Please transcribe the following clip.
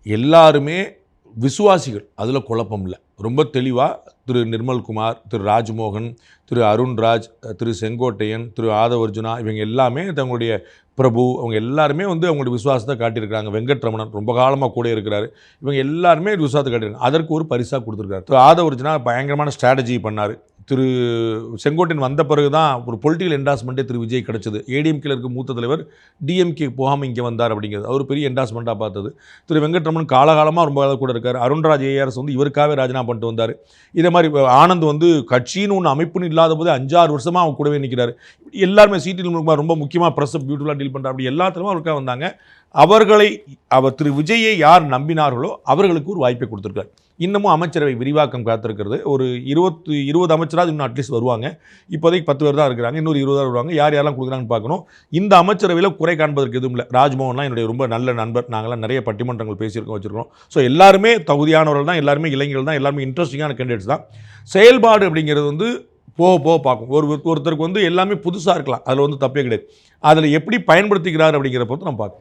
எல்லாருமே விசுவாசிகள், அதில் குழப்பம் இல்லை. ரொம்ப தெளிவாக திரு நிர்மல்குமார், திரு ராஜ்மோகன், திரு அருண்ராஜ், திரு செங்கோட்டையன், திரு ஆதவர்ஜுனா இவங்க எல்லாமே தங்களுடைய பிரபு அவங்க எல்லாருமே அவங்களுடைய விசுவாசத்தை காட்டியிருக்கிறாங்க. வெங்கட்ரமணன் ரொம்ப காலமாக கூட இருக்கிறாரு. இவங்க எல்லாருமே விசுவாசத்தை காட்டியிருக்காங்க. அதற்கு ஒரு பரிசாக கொடுத்துருக்காரு. திரு ஆதவர்ஜுனா பயங்கரமான ஸ்ட்ராட்டஜி பண்ணார். திரு செங்கோட்டையன் வந்த பிறகு தான் ஒரு பொலிட்டிக்கல் என்டாஸ்மெண்ட்டே திரு விஜய் கிடச்சிது. ஏடிஎம்கேல இருக்க மூத்த தலைவர் டிஎம்கே போகாமல் இங்கே வந்தார் அப்படிங்கிறது அவர் பெரிய என்டாஸ்மெண்ட்டாக பார்த்தது. திரு வெங்கட்ரமணன் காலகாலமாக ரொம்ப கூட இருக்கார். அருண்ராஜ் ஏஆர்எஸ் இவருக்காகவே ராஜினாமா பண்ணிட்டு வந்தார். இதே மாதிரி ஆனந்த் கட்சின்னு ஒன்று அமைப்புன்னு இல்லாத போது 5-6 வருஷமாக அவங்க கூடவே நிற்கிறார். எல்லாருமே சிடி ரொம்ப முக்கியமாக ப்ரெஸ் பியூட்டிஃபுல்லாக டீல் பண்ணுறாரு. அப்படி எல்லாத்துலேயும் அவருக்காக வந்தாங்க. அவர் திரு விஜயை யார் நம்பினார்களோ அவர்களுக்கு ஒரு வாய்ப்பை கொடுத்துருக்காரு. இன்னமும் அமைச்சரவை விரிவாக்கம் காத்திருக்கிறது. ஒரு 20 அமைச்சராக இன்னும் அட்லீஸ்ட் வருவாங்க. இப்போதைக்கு 10 பேர் தான் இருக்கிறாங்க. இன்னொரு 20 வருவாங்க. யாரெல்லாம் கொடுக்குறாங்கன்னு பார்க்கணும். இந்த அமைச்சரவையில் குறை காண்பதற்கு எதுவும் இல்லை. ராஜ்மோகன்லாம் என்னுடைய ரொம்ப நல்ல நண்பர். நாங்களாம் நிறைய பட்டிமன்றங்கள் வச்சுருக்கோம். ஸோ எல்லாருமே தகுதியானவர்கள் தான், எல்லாருமே இளைஞர்கள் தான், எல்லாருமே இன்ட்ரெஸ்டிங்கான கேண்டிடேட்ஸ் தான். செயல்பாடு அப்படிங்கிறது போக பார்க்கும். ஒருத்தருக்கு எல்லாமே புதுசாக இருக்கலாம். அதில் தப்பே கிடையாது. அதில் எப்படி பயன்படுத்திக்கிறார் அப்படிங்கிற பொறுத்து நம்ம பார்க்கணும்.